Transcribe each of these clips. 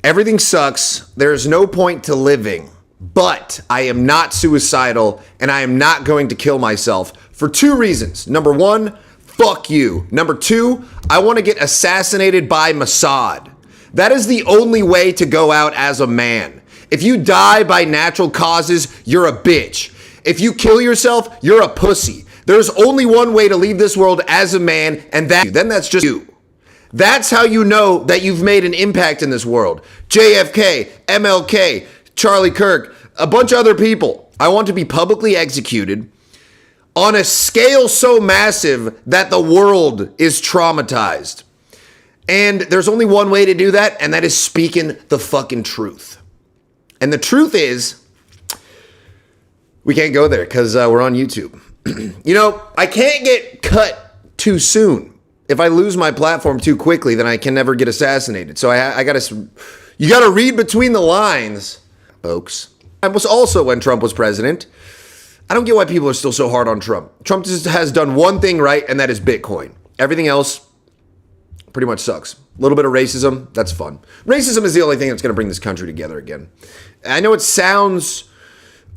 Everything sucks. There's no point to living. But I am not suicidal and I am not going to kill myself for two reasons. Number one, fuck you. Number two, I want to get assassinated by Mossad. That is the only way to go out as a man. If you die by natural causes, you're a bitch. If you kill yourself, you're a pussy. There's only one way to leave this world as a man, and that's just you. That's how you know that you've made an impact in this world. JFK, MLK, Charlie Kirk, a bunch of other people. I want to be publicly executed on a scale so massive that the world is traumatized. And there's only one way to do that, and that is speaking the fucking truth. And the truth is, we can't go there because we're on YouTube. I can't get cut too soon. If I lose my platform too quickly, then I can never get assassinated. So you gotta read between the lines, folks. It was also when Trump was president. I don't get why people are still so hard on Trump. Trump just has done one thing right, and that is Bitcoin. Everything else pretty much sucks. A little bit of racism, that's fun. Racism is the only thing that's gonna bring this country together again. I know it sounds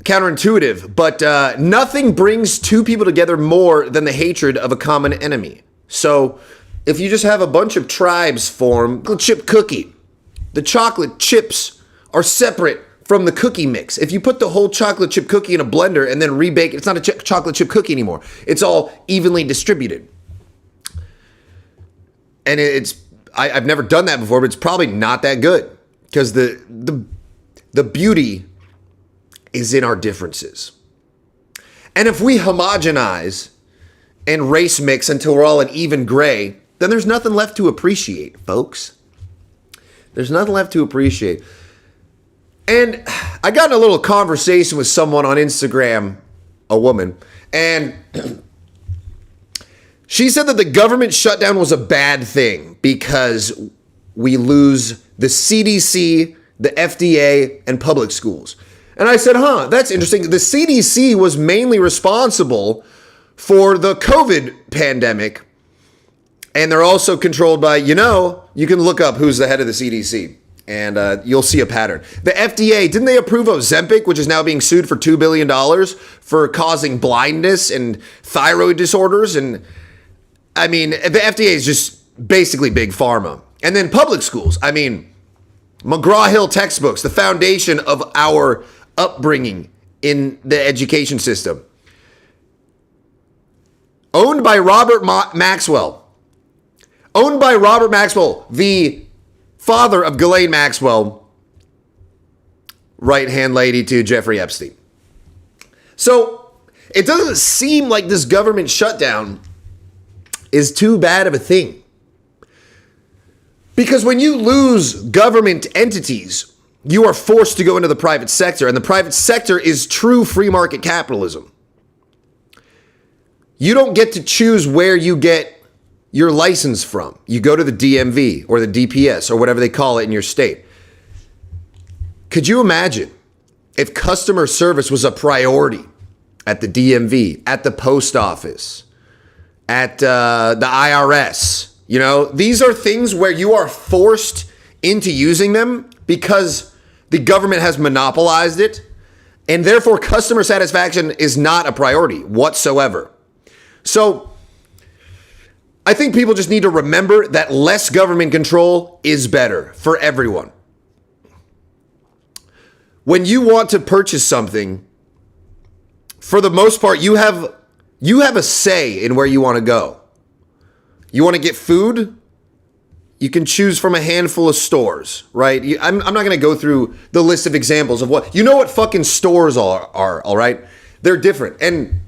counterintuitive, but nothing brings two people together more than the hatred of a common enemy. So if you just have a bunch of tribes form, chocolate chip cookie, the chocolate chips are separate from the cookie mix. If you put the whole chocolate chip cookie in a blender and then rebake it, it's not a chocolate chip cookie anymore. It's all evenly distributed. And I've never done that before, but it's probably not that good because the beauty is in our differences. And if we homogenize and race mix until we're all an even gray, then there's nothing left to appreciate, folks. There's nothing left to appreciate. And I got in a little conversation with someone on Instagram, a woman, and she said that the government shutdown was a bad thing because we lose the CDC, the FDA, and public schools. And I said, that's interesting. The CDC was mainly responsible for the COVID pandemic. And they're also controlled by, you can look up who's the head of the CDC and you'll see a pattern. The FDA, didn't they approve Ozempic, which is now being sued for $2 billion for causing blindness and thyroid disorders? And I mean, the FDA is just basically big pharma. And then public schools. I mean, McGraw-Hill textbooks, the foundation of our upbringing in the education system. Owned by Robert Maxwell. Owned by Robert Maxwell, the father of Ghislaine Maxwell, right-hand lady to Jeffrey Epstein. So it doesn't seem like this government shutdown is too bad of a thing. Because when you lose government entities, you are forced to go into the private sector, and the private sector is true free market capitalism. You don't get to choose where you get your license from. You go to the DMV or the DPS or whatever they call it in your state. Could you imagine if customer service was a priority at the DMV, at the post office, at the IRS? These are things where you are forced into using them because the government has monopolized it, and therefore customer satisfaction is not a priority whatsoever. So I think people just need to remember that less government control is better for everyone. When you want to purchase something, for the most part, you have a say in where you want to go. You want to get food? You can choose from a handful of stores, right? I'm not going to go through the list of examples of what fucking stores are, all right? They're different. And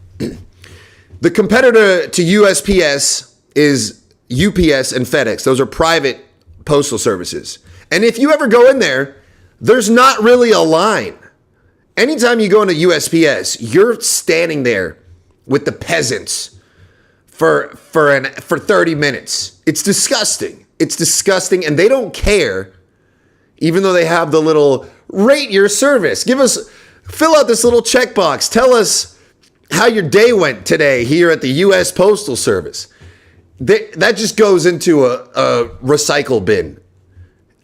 the competitor to USPS is UPS and FedEx. Those are private postal services. And if you ever go in there, there's not really a line. Anytime you go into USPS, you're standing there with the peasants for 30 minutes. It's disgusting. It's disgusting, and they don't care, even though they have the little rate your service. Fill out this little checkbox. Tell us how your day went today here at the U.S. Postal Service. That just goes into a recycle bin.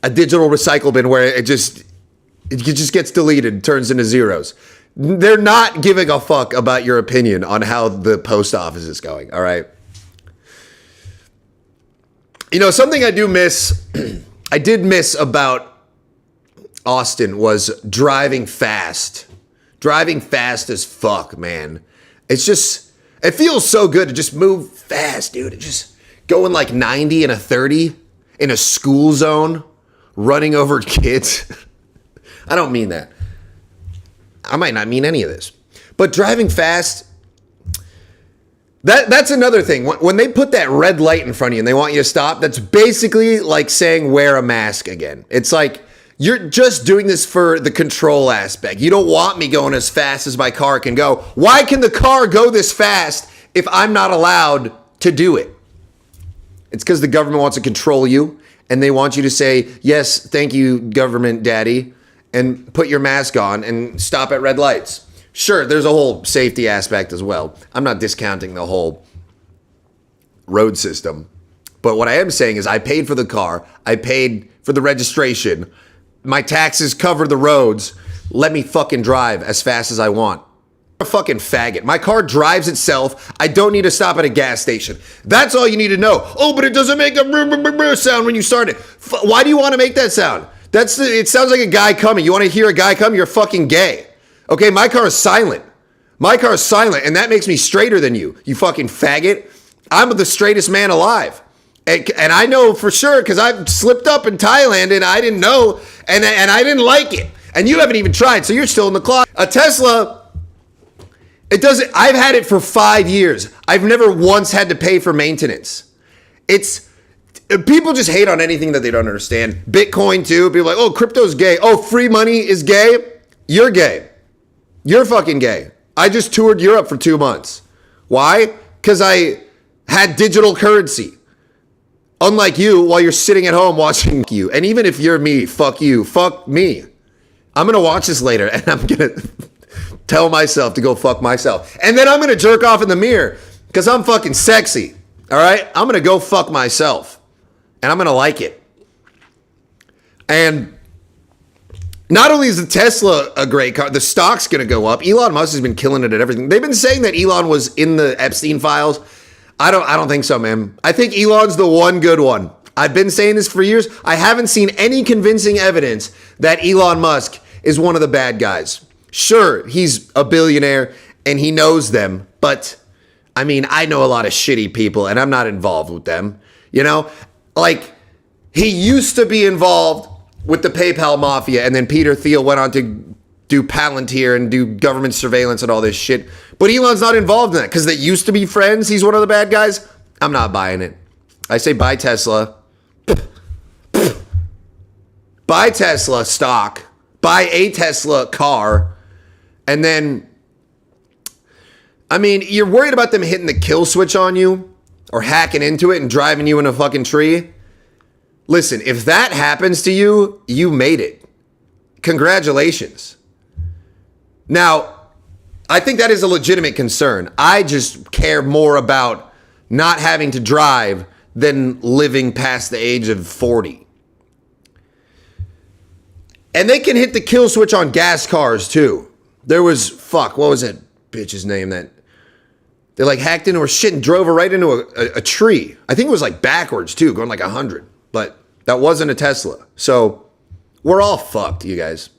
a digital recycle bin where it just gets deleted, turns into zeros. They're not giving a fuck about your opinion on how the post office is going, all right? You know, something I do miss, I did miss about Austin was driving fast. Driving fast as fuck, man. It's just, it feels so good to just move fast, dude. It just going like 90 and a 30 in a school zone, running over kids. I don't mean that. I might not mean any of this. But driving fast, that's another thing. When they put that red light in front of you and they want you to stop, that's basically like saying wear a mask again. It's like you're just doing this for the control aspect. You don't want me going as fast as my car can go. Why can the car go this fast if I'm not allowed to do it? It's because the government wants to control you and they want you to say, yes, thank you, government daddy, and put your mask on and stop at red lights. Sure, there's a whole safety aspect as well. I'm not discounting the whole road system. But what I am saying is I paid for the car. I paid for the registration. My taxes cover the roads. Let me fucking drive as fast as I want. I'm a fucking faggot. My car drives itself. I don't need to stop at a gas station. That's all you need to know. Oh, but it doesn't make a sound when you start it. Why do you want to make that sound? It sounds like a guy coming. You want to hear a guy come? You're fucking gay. Okay, my car is silent. My car is silent, and that makes me straighter than you, you fucking faggot. I'm the straightest man alive. And I know for sure because I've slipped up in Thailand and I didn't know, and I didn't like it. And you haven't even tried, so you're still in the closet. A Tesla, I've had it for 5 years. I've never once had to pay for maintenance. People just hate on anything that they don't understand. Bitcoin too. People are like, oh, crypto's gay. Oh, free money is gay. You're gay. You're fucking gay. I just toured Europe for 2 months. Why? Because I had digital currency. Unlike you, while you're sitting at home watching you. And even if you're me, fuck you. Fuck me. I'm going to watch this later and I'm going to tell myself to go fuck myself. And then I'm going to jerk off in the mirror because I'm fucking sexy. All right? I'm going to go fuck myself. And I'm going to like it. And not only is the Tesla a great car, the stock's going to go up. Elon Musk has been killing it at everything. They've been saying that Elon was in the Epstein files. I don't think so, man. I think Elon's the one good one. I've been saying this for years. I haven't seen any convincing evidence that Elon Musk is one of the bad guys. Sure, he's a billionaire and he knows them, but I mean, I know a lot of shitty people and I'm not involved with them. You know, like he used to be involved with the PayPal mafia, and then Peter Thiel went on to do Palantir and do government surveillance and all this shit. But Elon's not involved in that because they used to be friends. He's one of the bad guys. I'm not buying it. I say buy Tesla. Buy Tesla stock. Buy a Tesla car. And then, I mean, you're worried about them hitting the kill switch on you or hacking into it and driving you in a fucking tree. Listen, if that happens to you, you made it. Congratulations. Now, I think that is a legitimate concern. I just care more about not having to drive than living past the age of 40. And they can hit the kill switch on gas cars too. There was, what was that bitch's name that they like hacked into her shit and drove her right into a tree. I think it was like backwards too, going like 100. But that wasn't a Tesla. So we're all fucked, you guys.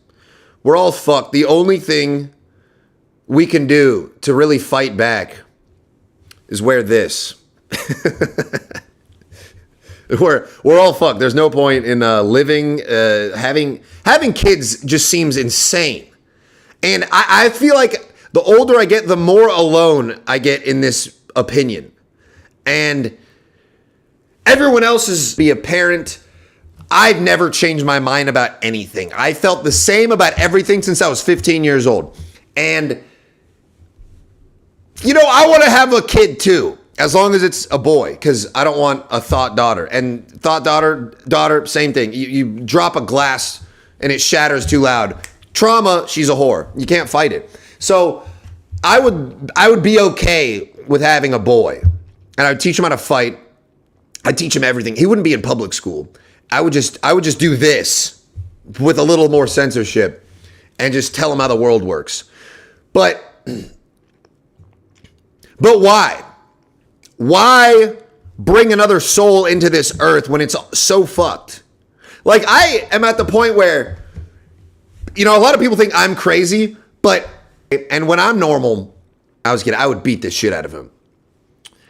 We're all fucked. The only thing we can do to really fight back is wear this. We're all fucked. There's no point in living. Having kids just seems insane. And I feel like the older I get, the more alone I get in this opinion. And everyone else is be a parent. I've never changed my mind about anything. I felt the same about everything since I was 15 years old. And, you know, I want to have a kid too, as long as it's a boy, because I don't want a thought daughter. And thought daughter, same thing. You drop a glass and it shatters too loud. Trauma, she's a whore. You can't fight it. So I would be okay with having a boy. And I would teach him how to fight. I'd teach him everything. He wouldn't be in public school. I would just do this with a little more censorship and just tell them how the world works. But why? Why bring another soul into this earth when it's so fucked? Like, I am at the point where, a lot of people think I'm crazy, and when I'm normal, I would beat the shit out of him.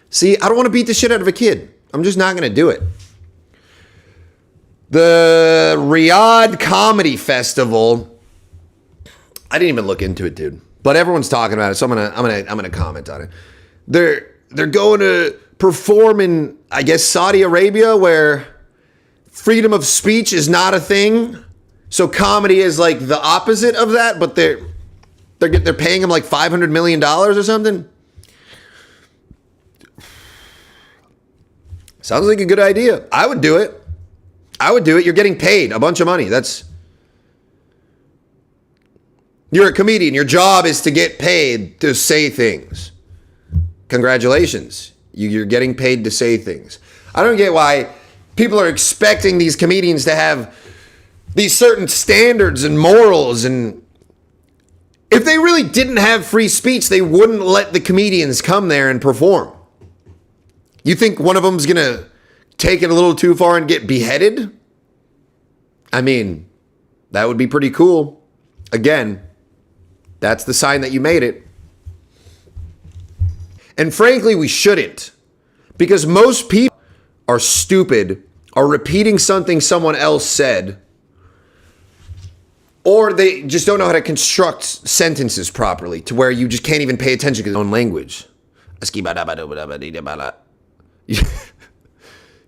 See, I don't want to beat the shit out of a kid. I'm just not going to do it. The Riyadh Comedy Festival, I didn't even look into it, dude. But everyone's talking about it, so I'm gonna comment on it. They're going to perform in, I guess, Saudi Arabia, where freedom of speech is not a thing. So comedy is like the opposite of that, but they're paying him like $500 million or something. Sounds like a good idea. I would do it. You're getting paid a bunch of money. You're a comedian. Your job is to get paid to say things. Congratulations. You're getting paid to say things. I don't get why people are expecting these comedians to have these certain standards and morals. And if they really didn't have free speech, they wouldn't let the comedians come there and perform. You think one of them's going to take it a little too far and get beheaded? I mean, that would be pretty cool. Again, that's the sign that you made it. And frankly, we shouldn't. Because most people are stupid, are repeating something someone else said, or they just don't know how to construct sentences properly to where you just can't even pay attention to their own language.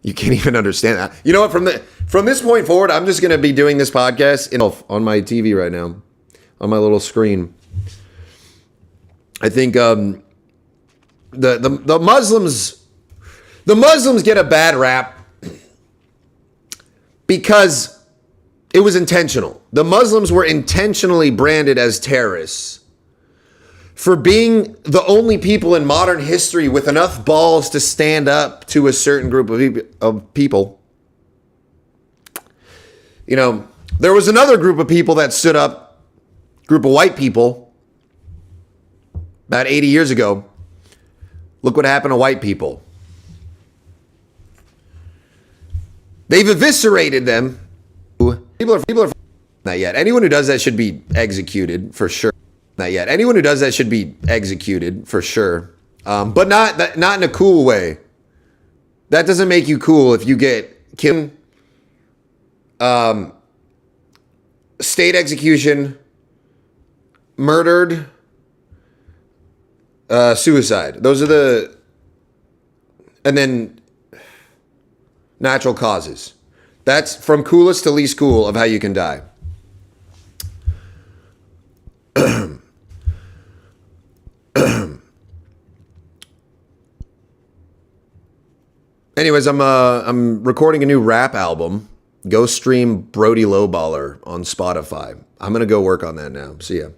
You can't even understand that. You know what? From this point forward, I'm just going to be doing this podcast on my TV right now, on my little screen. I think the Muslims get a bad rap because it was intentional. The Muslims were intentionally branded as terrorists for being the only people in modern history with enough balls to stand up to a certain group of people. There was another group of people that stood up, group of white people, about 80 years ago. Look what happened to white people. They've eviscerated them. People are not yet. Anyone who does that should be executed for sure. Not yet. Anyone who does that should be executed for sure. But not in a cool way. That doesn't make you cool if you get killed. State execution, murdered, suicide. Those are and then natural causes. That's from coolest to least cool of how you can die. Anyways, I'm recording a new rap album. Go stream Brody Lowballer on Spotify. I'm gonna go work on that now. See ya.